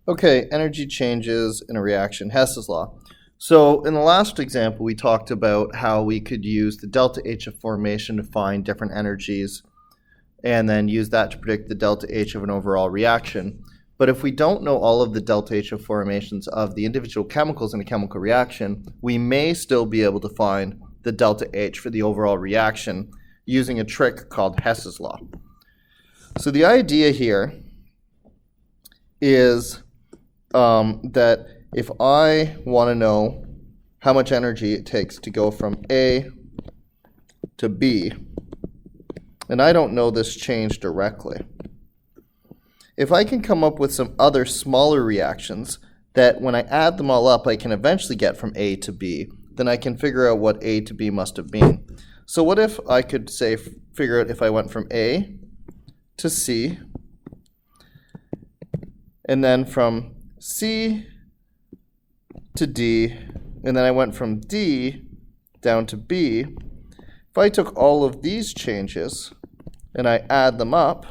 Okay, energy changes in a reaction, Hess's law. So in the last example, we talked about how we could use the delta H of formation to find different energies and then use that to predict the delta H of an overall reaction. But if we don't know all of the delta H of formations of the individual chemicals in a chemical reaction, we may still be able to find the delta H for the overall reaction using a trick called Hess's law. So the idea here is that if I want to know how much energy it takes to go from A to B, and I don't know this change directly, if I can come up with some other smaller reactions that when I add them all up I can eventually get from A to B, then I can figure out what A to B must have been. So what if I could say figure out if I went from A to C, and then from C to D, and then I went from D down to B. If I took all of these changes and I add them up,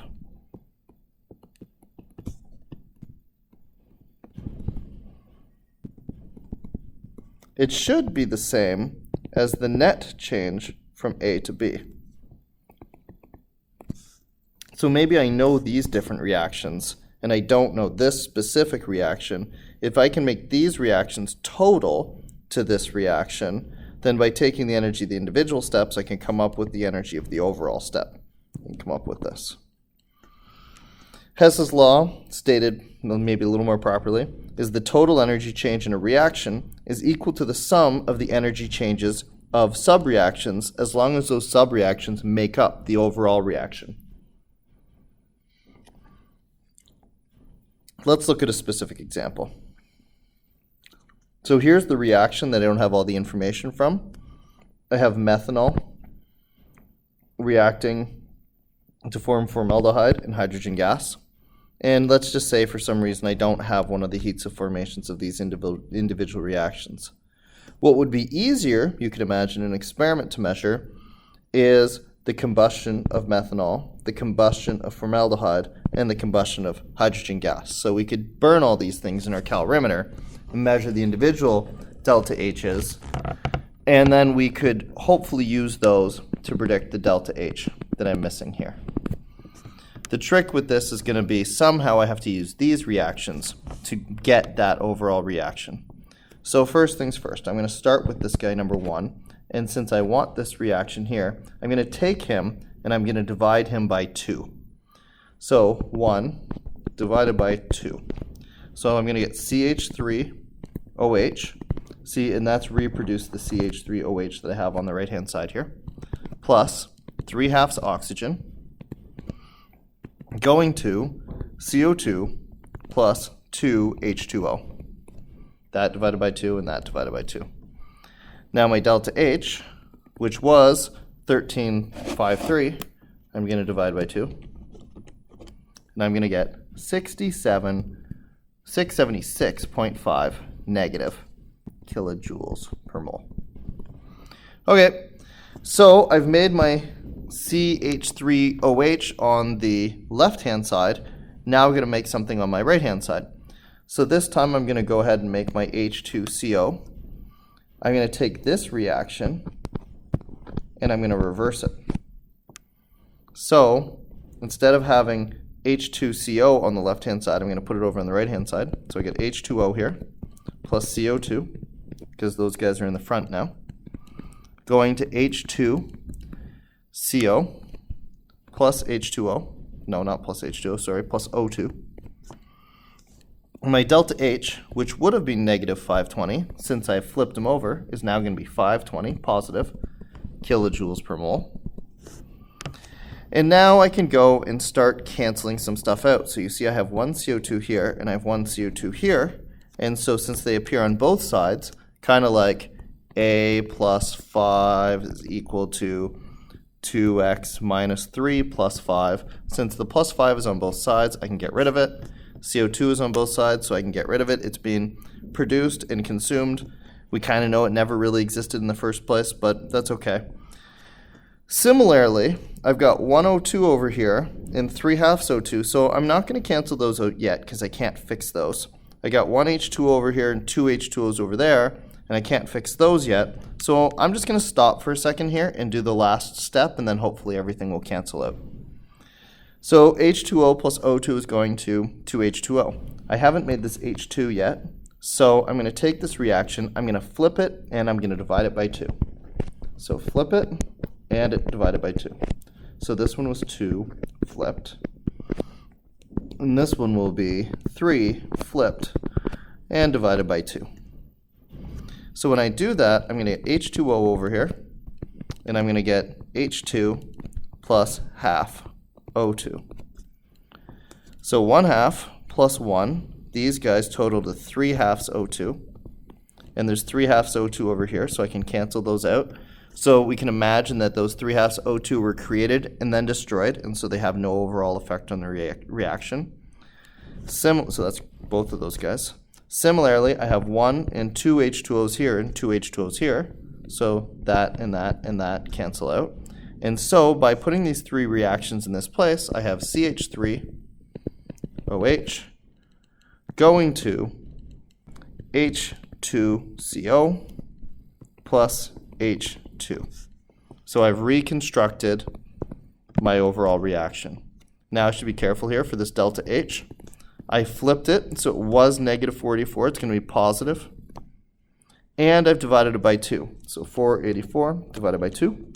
it should be the same as the net change from A to B. So maybe I know these different reactions and I don't know this specific reaction. If I can make these reactions total to this reaction, then by taking the energy of the individual steps, I can come up with the energy of the overall step and come up with this. Hess's law, stated maybe a little more properly, is the total energy change in a reaction is equal to the sum of the energy changes of subreactions as long as those subreactions make up the overall reaction. Let's look at a specific example. So here's the reaction that I don't have all the information from. I have methanol reacting to form formaldehyde and hydrogen gas. And let's just say for some reason I don't have one of the heats of formations of these individual reactions. What would be easier, you could imagine an experiment to measure, is the combustion of methanol, the combustion of formaldehyde, and the combustion of hydrogen gas. So we could burn all these things in our calorimeter and measure the individual delta H's, and then we could hopefully use those to predict the delta H that I'm missing here. The trick with this is going to be somehow I have to use these reactions to get that overall reaction. So first things first, I'm going to start with this guy number 1. And since I want this reaction here, I'm going to take him and I'm going to divide him by 2. So 1 divided by 2. So I'm going to get CH3OH. See, and that's reproduce the CH3OH that I have on the right-hand side here, plus 3/2 oxygen, going to CO2 plus 2 H2O. That divided by 2 and that divided by 2. Now my delta H, which was 1353, I'm going to divide by 2. And I'm going to get 676.5 negative kilojoules per mole. Okay, so I've made my CH3OH on the left-hand side. Now we're going to make something on my right-hand side. So this time I'm going to go ahead and make my H2CO. I'm going to take this reaction and I'm going to reverse it. So instead of having H2CO on the left-hand side, I'm going to put it over on the right-hand side. So I get H2O here plus CO2, because those guys are in the front now, going to H2CO plus H2O. No, not plus H2O, sorry, plus O2. My delta H, which would have been negative 520, since I flipped them over, is now going to be 520, positive, kilojoules per mole. And now I can go and start canceling some stuff out. So you see I have one CO2 here, and I have one CO2 here. And so since they appear on both sides, kind of like A plus 5 is equal to 2x minus 3 plus 5. Since the plus 5 is on both sides, I can get rid of it. CO2 is on both sides, so I can get rid of it. It's being produced and consumed. We kind of know it never really existed in the first place, but that's okay. Similarly, I've got 1 O2 over here and 3/2 O2, so I'm not going to cancel those out yet because I can't fix those. I got one H2O over here and two H2Os over there, and I can't fix those yet. So I'm just going to stop for a second here and do the last step, and then hopefully everything will cancel out. So H2O plus O2 is going to 2H2O. I haven't made this H2 yet, so I'm going to take this reaction, I'm going to flip it, and I'm going to divide it by 2. So flip it, and it divided by 2. So this one was 2 flipped, and this one will be 3 flipped and divided by 2. So when I do that, I'm going to get H2O over here, and I'm going to get H2 plus half O2. So 1/2 plus 1, these guys total to 3/2 O2, and there's 3/2 O2 over here, so I can cancel those out. So we can imagine that those 3/2 O2 were created and then destroyed, and so they have no overall effect on the reaction. So that's both of those guys. Similarly, I have 1 and 2 H2Os here and 2 H2Os here, so that and that and that cancel out. And so by putting these three reactions in this place, I have CH3OH going to H2CO plus H2. So I've reconstructed my overall reaction. Now I should be careful here for this delta H. I flipped it, so it was negative 44. It's going to be positive. And I've divided it by 2. So 484 divided by 2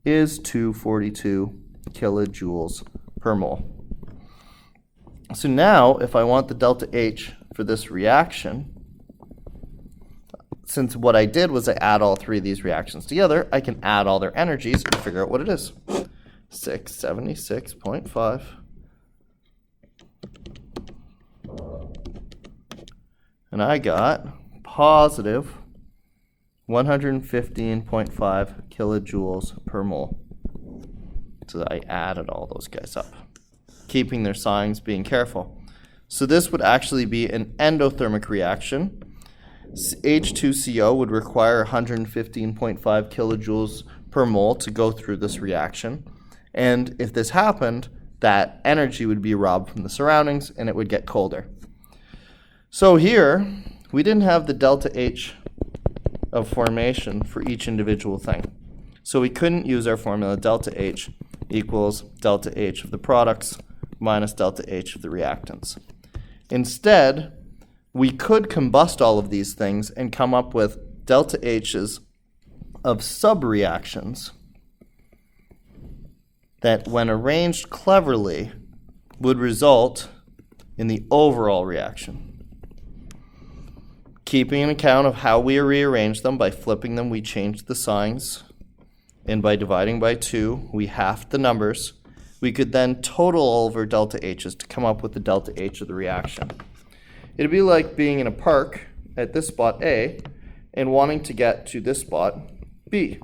is 242 kilojoules per mole. So now, if I want the delta H for this reaction, since what I did was I add all three of these reactions together, I can add all their energies and figure out what it is. 676.5 and I got positive 115.5 kilojoules per mole. So I added all those guys up, keeping their signs, being careful. So this would actually be an endothermic reaction. H2CO would require 115.5 kilojoules per mole to go through this reaction. And if this happened, that energy would be robbed from the surroundings and it would get colder. So here, we didn't have the delta H of formation for each individual thing. So we couldn't use our formula delta H equals delta H of the products minus delta H of the reactants. Instead, we could combust all of these things and come up with delta H's of subreactions that, when arranged cleverly, would result in the overall reaction. Keeping an account of how we rearrange them, by flipping them, we changed the signs, and by dividing by 2, we halved the numbers. We could then total all of our delta H's to come up with the delta H of the reaction. It'd be like being in a park at this spot A and wanting to get to this spot B.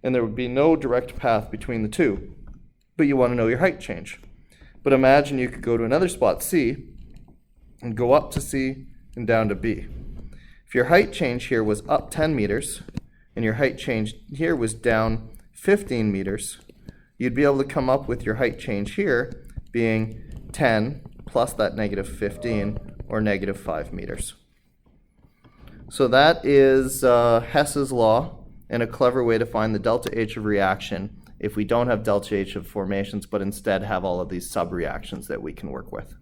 And there would be no direct path between the two, but you want to know your height change. But imagine you could go to another spot C and go up to C and down to B. If your height change here was up 10 meters and your height change here was down 15 meters, you'd be able to come up with your height change here being 10 plus that negative 15, or negative 5 meters. So that is Hess's law, and a clever way to find the delta H of reaction if we don't have delta H of formations, but instead have all of these subreactions that we can work with.